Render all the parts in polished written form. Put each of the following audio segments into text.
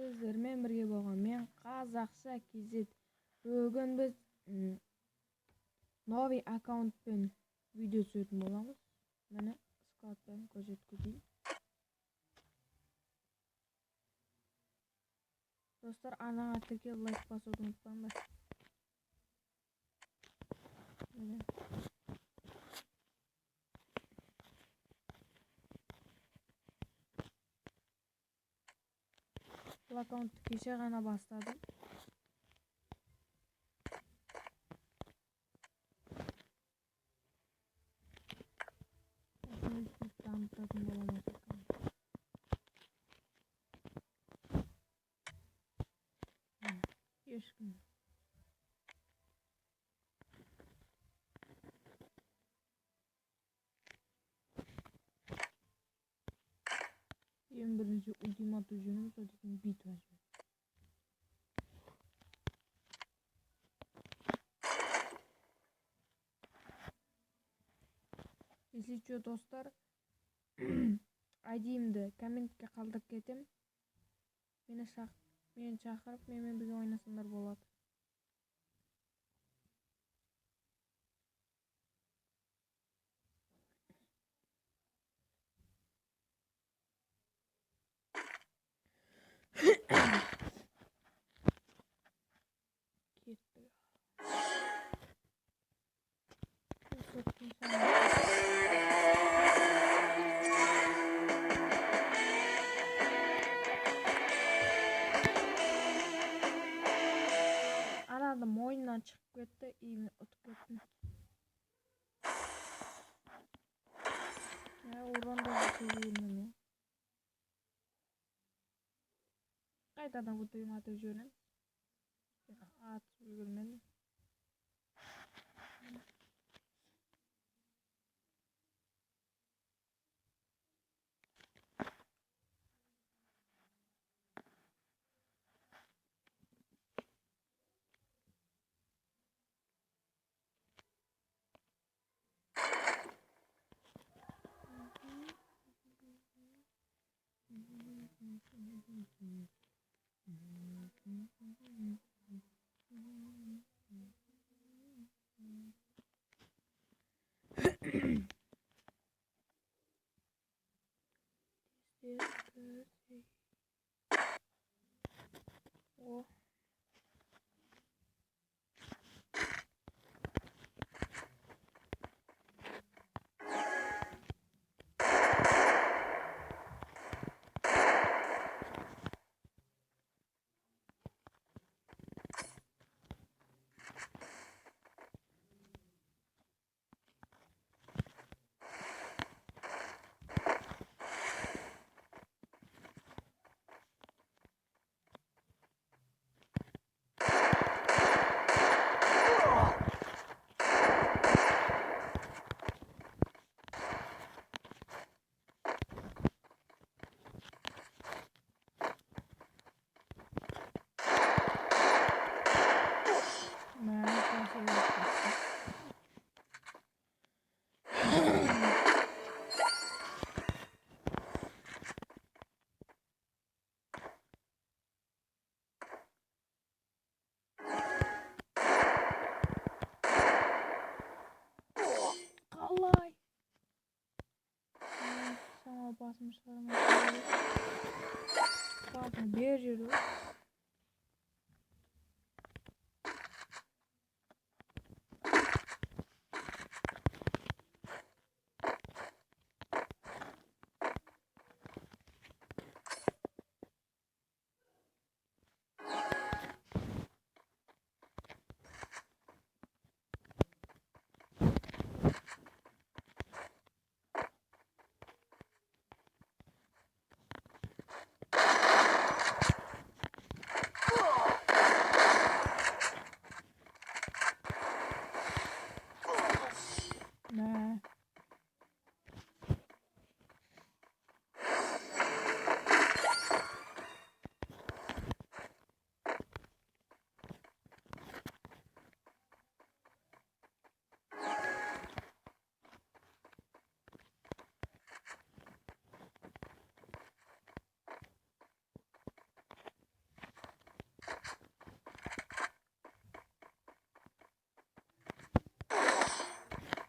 сіздермен бірге болған мен қазақша KZ. Бүгін біз новый аккаунтпен видео түсіретін боламыз. Міне складпен көрсеткізейін. Достар, арнаға тіркеліп лайк басуды ұмытпаңдар. Бұл аккаунтты кеше ғана бастадым. Дамытатын боламыз аккаунт. Ешкім. Ең бірінші ультимату жөніміз өтетін битва жөн. Если что, достар, айдиімді комментке қалдырып кетем. Мені шақырып, менімен бірге ойнасаңдар болады. Aradım, oyundan çıkıp gitti, iyi oturup gittim. Ya oradan da seviyorum ya. Qaytadan bu duyum atып жіберем. Atып үлгермедім. Oh. Қалай? Сама басмышларым. Басым бер жүру.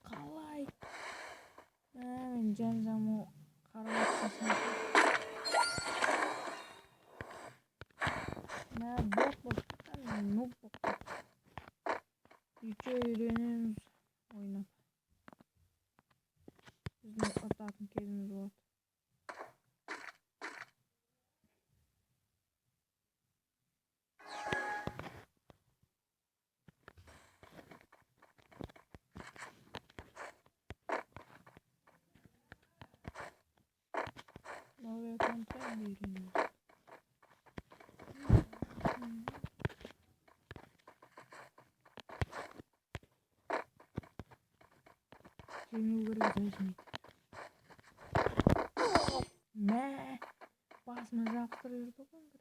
Kalay. Ben canım o karanlık. Ben bok. Ben noob bok. Hiç öğreniriz oyunu. Biz ne atakın kendimiz var. Oraya kontrol ediyoruz. Şimdi buraya geçmek. Ne? Basma yaptırıyor bakın.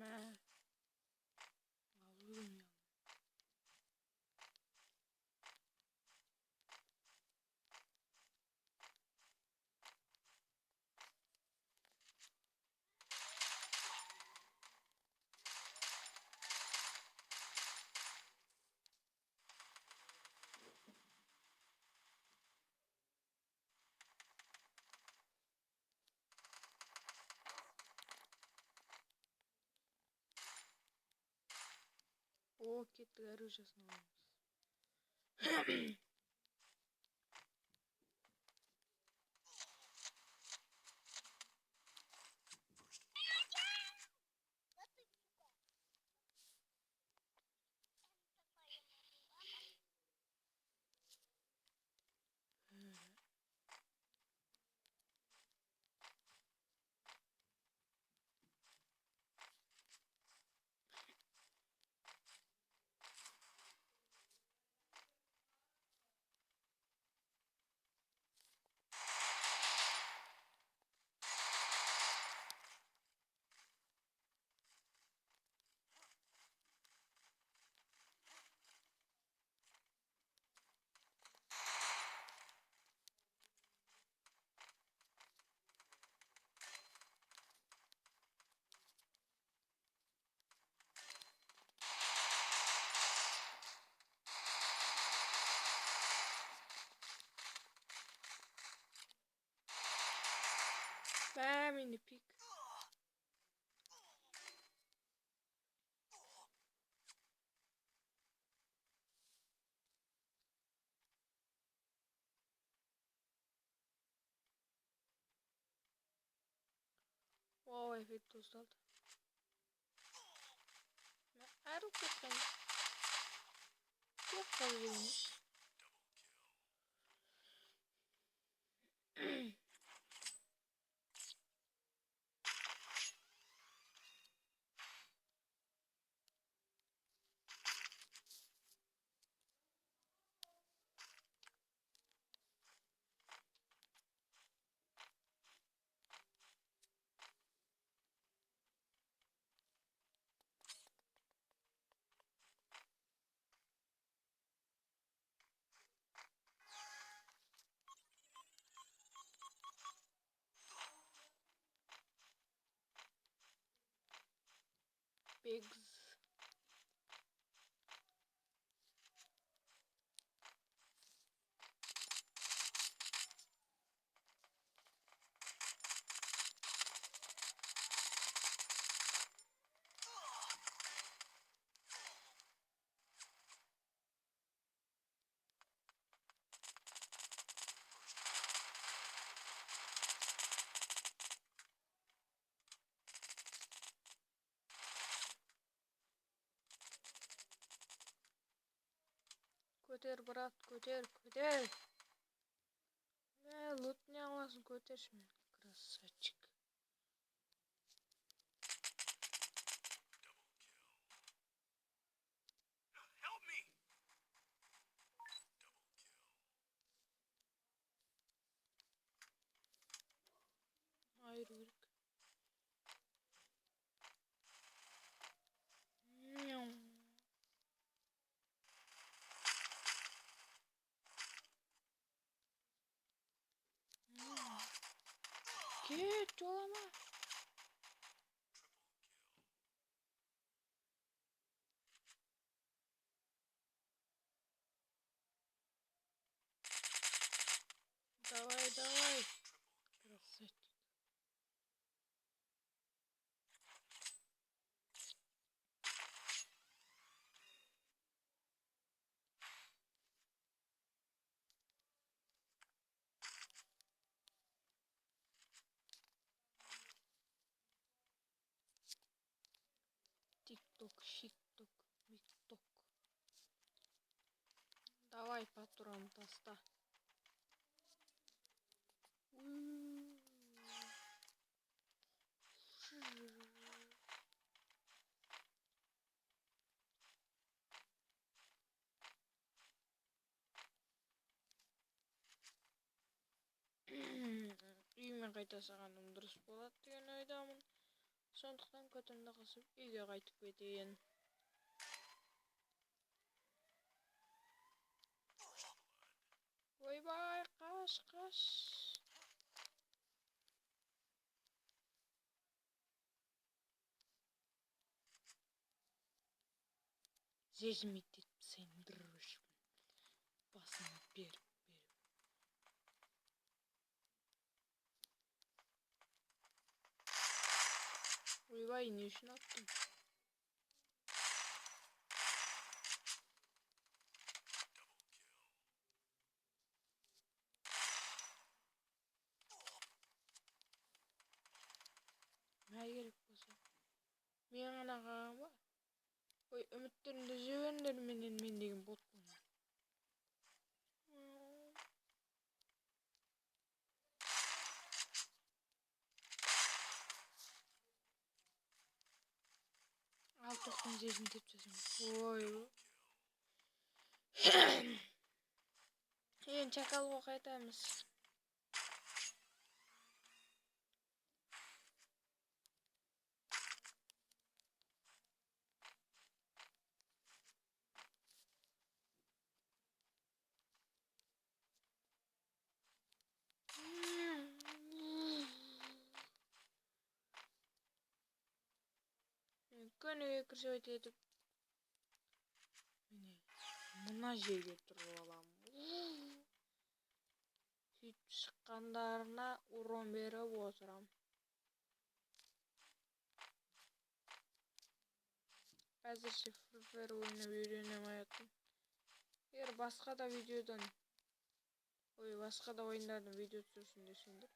Ben alıyorum ya. O kettiler hocasına olmuş. Ben mini pik. Wow, efekti oldu. Ayrı bakalım. Çok fazla. Pigs. Көтер, брат, көтер, көтер. Лут не аласың, көтерші мен. Красавчик. Hayır, yürük. Git yolama. Давай, давай. Красавчик. Тик-ток, щик-ток, мик-ток. Давай, патрон, таста. Үйіме қайта сағаным дұрыс болады деген ойдамын. Сондықтан көтімді қысып үйге қайтып кетейін. Ойбай, қаш, қаш. Зежмет етіп сені дрожкін. Басына беріп. Ойбай, не үшін аттым? Мәй керек болса. Мен ғана қаған ба? Ой, үміттерімді жіберіңдер менен мен деген ботпын. Ал тоқтың жерін тепсесің. Ой. Енді чакалға қайтамыз. Көнеге кірші етіп. Мына жерге тұрып аламын. Сөйтіп шыққандарына урон беріп отырам. Әзірше фрифер ойнап үйренем аятын. Егер басқа да видеодан, басқа да ойындардан видео түсірсін десеңдер,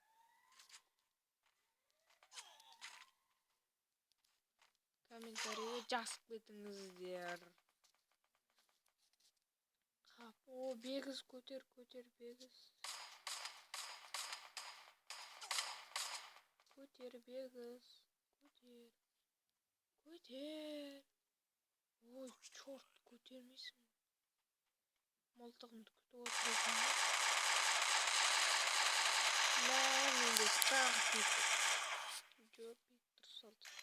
комментарийге жазып кетіңіздер. О, Бегіз, көтер, Бегіз. Көтер, Бегіз. Көтер. Ой, чорт, көтермейсің. Мылтығымды күтіп отырасың. Менде тағып жоқ, дұрыс алды.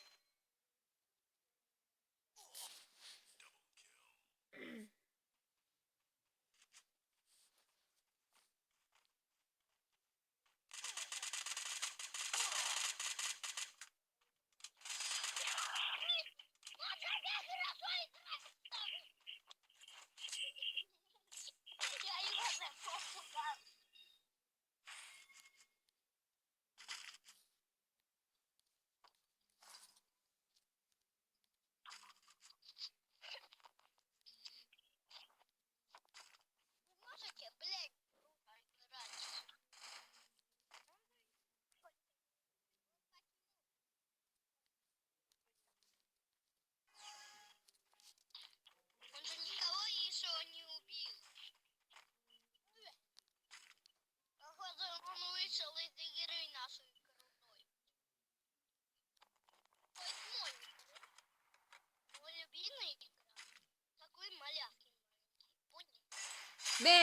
Be!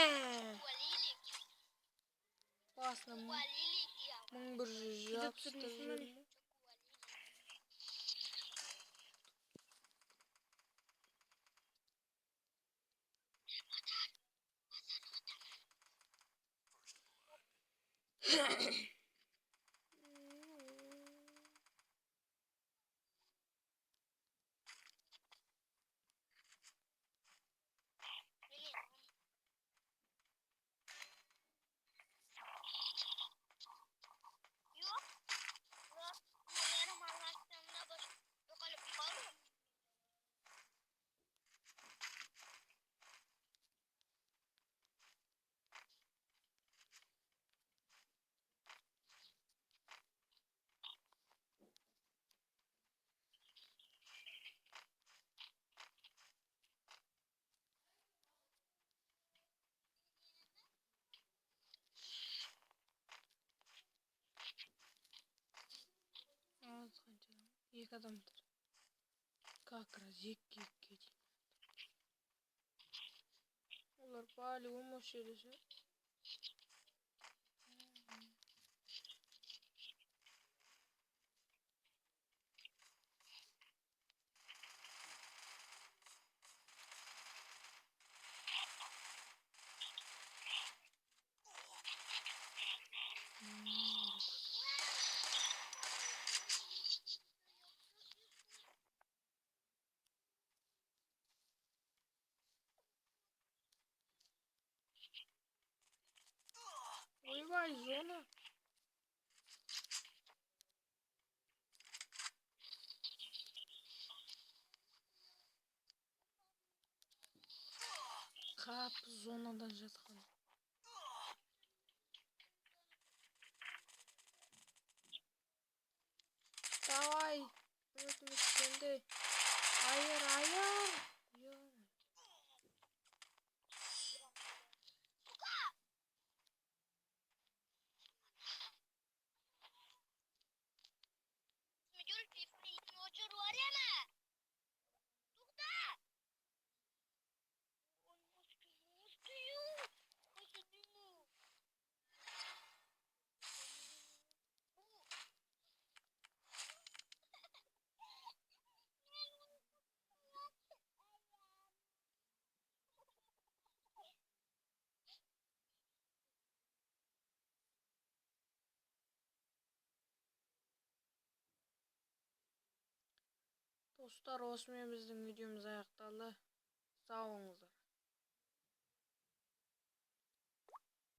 Valilik. Basına Valilik ya. 1100 Gidip yapıştır durmuşsun hani. verme. Yok. Yok. Yarım anlattığımda boş. Yok öyle bir şey olur mu? Az kanca. İyi adamdır. Kakra zeki kedi. Ular bali olmuş yerisi. Oy vay zona. Kap zonadan жатқан. Давай. Ümit sende. Hayır hayır. Yok. Müdür FIFA motor var ya mı? Tukta. Olmaz ki. Mutluyum. Mutluyum. Dostlar, osmaya bizden videomuz ayaktalı. Sağ olunuzlar.